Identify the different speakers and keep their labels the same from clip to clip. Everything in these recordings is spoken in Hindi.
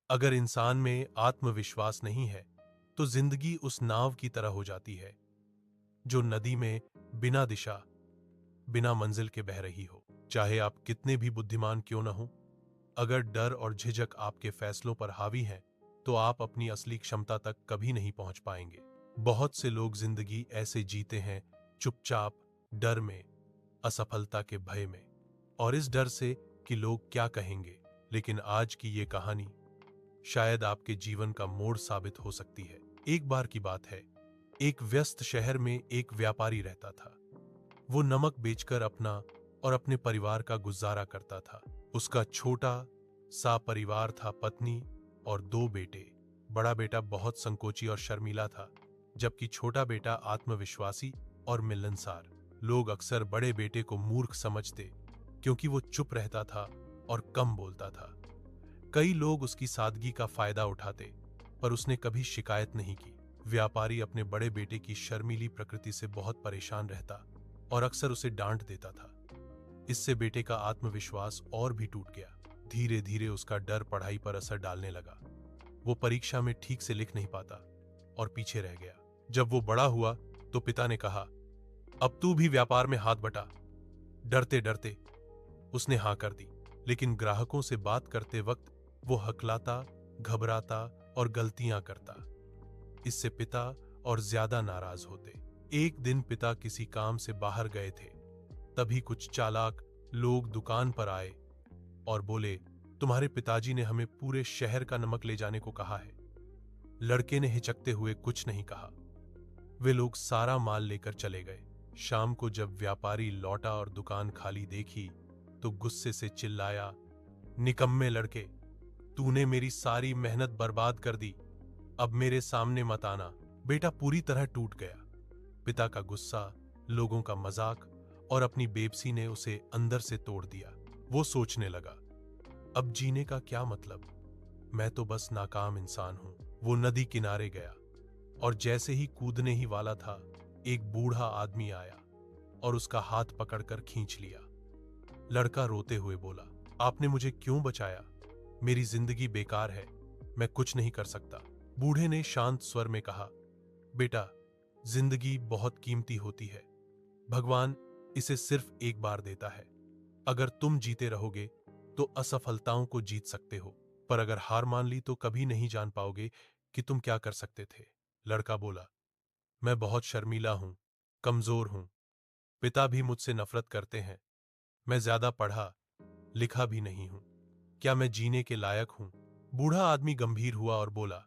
Speaker 1: अगर इंसान में आत्मविश्वास नहीं है तो जिंदगी उस नाव की तरह हो जाती है जो नदी में बिना दिशा, बिना मंजिल के बह रही हो। चाहे आप कितने भी बुद्धिमान क्यों न हो, अगर डर और झिझक आपके फैसलों पर हावी हैं तो आप अपनी असली क्षमता तक कभी नहीं पहुंच पाएंगे। बहुत से लोग जिंदगी ऐसे जीते हैं, चुपचाप, डर में, असफलता के भय में, और इस डर से कि लोग क्या कहेंगे। लेकिन आज की ये कहानी शायद आपके जीवन का मोड़ साबित हो सकती है। एक बार की बात है, एक व्यस्त शहर में एक व्यापारी रहता था। वो नमक बेचकर अपना और अपने परिवार का गुजारा करता था। उसका छोटा सा परिवार था, पत्नी और दो बेटे। बड़ा बेटा बहुत संकोची और शर्मीला था, जबकि छोटा बेटा आत्मविश्वासी और मिलनसार। लोग अक्सर बड़े बेटे को मूर्ख समझते क्योंकि वो चुप रहता था और कम बोलता था। कई लोग उसकी सादगी का फायदा उठाते, पर उसने कभी शिकायत नहीं की। व्यापारी अपने बड़े बेटे की शर्मीली प्रकृति से बहुत परेशान रहता और अक्सर उसे डांट देता था। इससे बेटे का आत्मविश्वास और भी टूट गया। धीरे धीरे उसका डर पढ़ाई पर असर डालने लगा। वो परीक्षा में ठीक से लिख नहीं पाता और पीछे रह गया। जब वो बड़ा हुआ तो पिता ने कहा, अब तू भी व्यापार में हाथ बटा। डरते डरते उसने हां कर दी, लेकिन ग्राहकों से बात करते वक्त वो हकलाता, घबराता और गलतियां करता। इससे पिता और ज्यादा नाराज होते। एक दिन पिता किसी काम से बाहर गए थे, तभी कुछ चालाक लोग दुकान पर आए और बोले, तुम्हारे पिताजी ने हमें पूरे शहर का नमक ले जाने को कहा है। लड़के ने हिचकते हुए कुछ नहीं कहा। वे लोग सारा माल लेकर चले गए। शाम को जब व्यापारी लौटा और दुकान खाली देखी तो गुस्से से चिल्लाया, निकम्मे लड़के, तूने मेरी सारी मेहनत बर्बाद कर दी। अब मेरे सामने मत आना। बेटा पूरी तरह टूट गया। पिता का गुस्सा, लोगों का मजाक और अपनी बेबसी ने उसे अंदर से तोड़ दिया। वो सोचने लगा, अब जीने का क्या मतलब, मैं तो बस नाकाम इंसान हूं। वो नदी किनारे गया और जैसे ही कूदने ही वाला था, एक बूढ़ा आदमी आया और उसका हाथ पकड़कर खींच लिया। लड़का रोते हुए बोला, आपने मुझे क्यों बचाया? मेरी जिंदगी बेकार है, मैं कुछ नहीं कर सकता। बूढ़े ने शांत स्वर में कहा, बेटा, जिंदगी बहुत कीमती होती है। भगवान इसे सिर्फ एक बार देता है। अगर तुम जीते रहोगे तो असफलताओं को जीत सकते हो, पर अगर हार मान ली तो कभी नहीं जान पाओगे कि तुम क्या कर सकते थे। लड़का बोला, मैं बहुत शर्मीला हूं, कमजोर हूं। पिता भी मुझसे नफरत करते हैं। मैं ज्यादा पढ़ा लिखा भी नहीं हूं। क्या मैं जीने के लायक हूं? बूढ़ा आदमी गंभीर हुआ और बोला,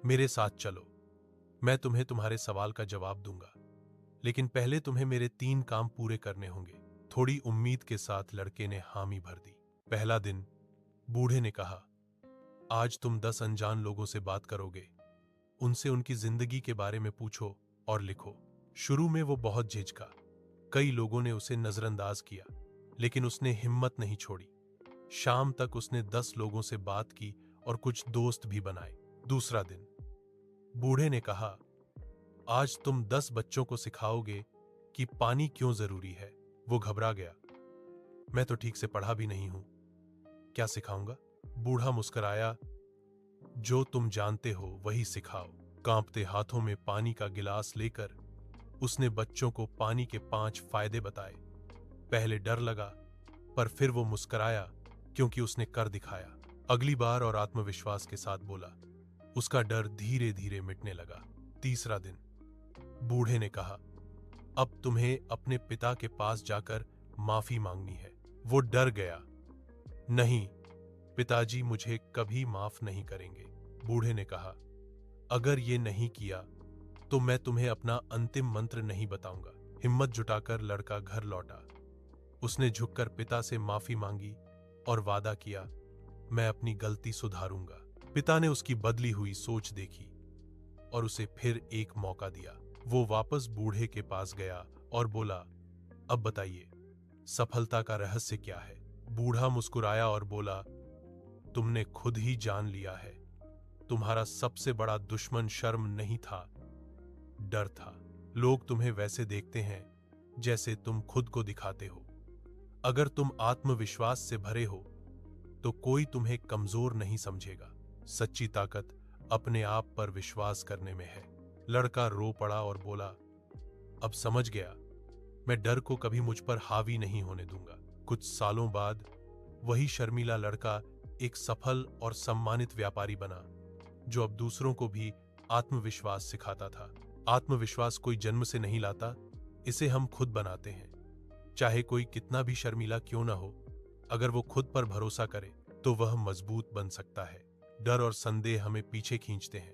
Speaker 1: मेरे साथ चलो, मैं तुम्हें तुम्हारे सवाल का जवाब दूंगा, लेकिन पहले तुम्हें मेरे 3 काम पूरे करने होंगे। थोड़ी उम्मीद के साथ लड़के ने हामी भर दी। पहला दिन, बूढ़े ने कहा, आज तुम 10 अनजान लोगों से बात करोगे। उनसे उनकी जिंदगी के बारे में पूछो और लिखो। शुरू में वो बहुत झिझका। कई लोगों ने उसे नजरअंदाज किया, लेकिन उसने हिम्मत नहीं छोड़ी। शाम तक उसने 10 लोगों से बात की और कुछ दोस्त भी बनाए। दूसरा दिन, बूढ़े ने कहा, आज तुम 10 बच्चों को सिखाओगे कि पानी क्यों जरूरी है। वो घबरा गया, मैं तो ठीक से पढ़ा भी नहीं हूं, क्या सिखाऊंगा? बूढ़ा मुस्कुराया, जो तुम जानते हो वही सिखाओ। कांपते हाथों में पानी का गिलास लेकर उसने बच्चों को पानी के 5 फायदे बताए। पहले डर लगा, पर फिर वो मुस्कुराया क्योंकि उसने कर दिखाया। अगली बार और आत्मविश्वास के साथ बोला। उसका डर धीरे धीरे मिटने लगा। तीसरा दिन, बूढ़े ने कहा, अब तुम्हें अपने पिता के पास जाकर माफी मांगनी है। वो डर गया, नहीं, पिताजी मुझे कभी माफ नहीं करेंगे। बूढ़े ने कहा, अगर ये नहीं किया तो मैं तुम्हें अपना अंतिम मंत्र नहीं बताऊंगा। हिम्मत जुटाकर लड़का घर लौटा। उसने झुककर पिता से माफी मांगी और वादा किया, मैं अपनी गलती सुधारूंगा। पिता ने उसकी बदली हुई सोच देखी और उसे फिर एक मौका दिया। वो वापस बूढ़े के पास गया और बोला, अब बताइए, सफलता का रहस्य क्या है? बूढ़ा मुस्कुराया और बोला, तुमने खुद ही जान लिया है। तुम्हारा सबसे बड़ा दुश्मन शर्म नहीं था, डर था। लोग तुम्हें वैसे देखते हैं जैसे तुम खुद को दिखाते हो। अगर तुम आत्मविश्वास से भरे हो तो कोई तुम्हें कमजोर नहीं समझेगा। सच्ची ताकत अपने आप पर विश्वास करने में है। लड़का रो पड़ा और बोला, अब समझ गया, मैं डर को कभी मुझ पर हावी नहीं होने दूंगा। कुछ सालों बाद वही शर्मीला लड़का एक सफल और सम्मानित व्यापारी बना, जो अब दूसरों को भी आत्मविश्वास सिखाता था। आत्मविश्वास कोई जन्म से नहीं लाता, इसे हम खुद बनाते हैं। चाहे कोई कितना भी शर्मीला क्यों ना हो, अगर वो खुद पर भरोसा करे तो वह मजबूत बन सकता है। डर और संदेह हमें पीछे खींचते हैं,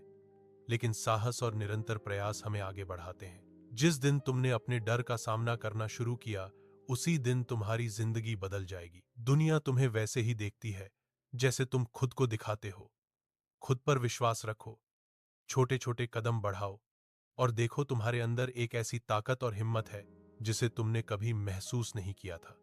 Speaker 1: लेकिन साहस और निरंतर प्रयास हमें आगे बढ़ाते हैं। जिस दिन तुमने अपने डर का सामना करना शुरू किया, उसी दिन तुम्हारी जिंदगी बदल जाएगी। दुनिया तुम्हें वैसे ही देखती है जैसे तुम खुद को दिखाते हो। खुद पर विश्वास रखो, छोटे छोटे कदम बढ़ाओ और देखो तुम्हारे अंदर एक ऐसी ताकत और हिम्मत है जिसे तुमने कभी महसूस नहीं किया था।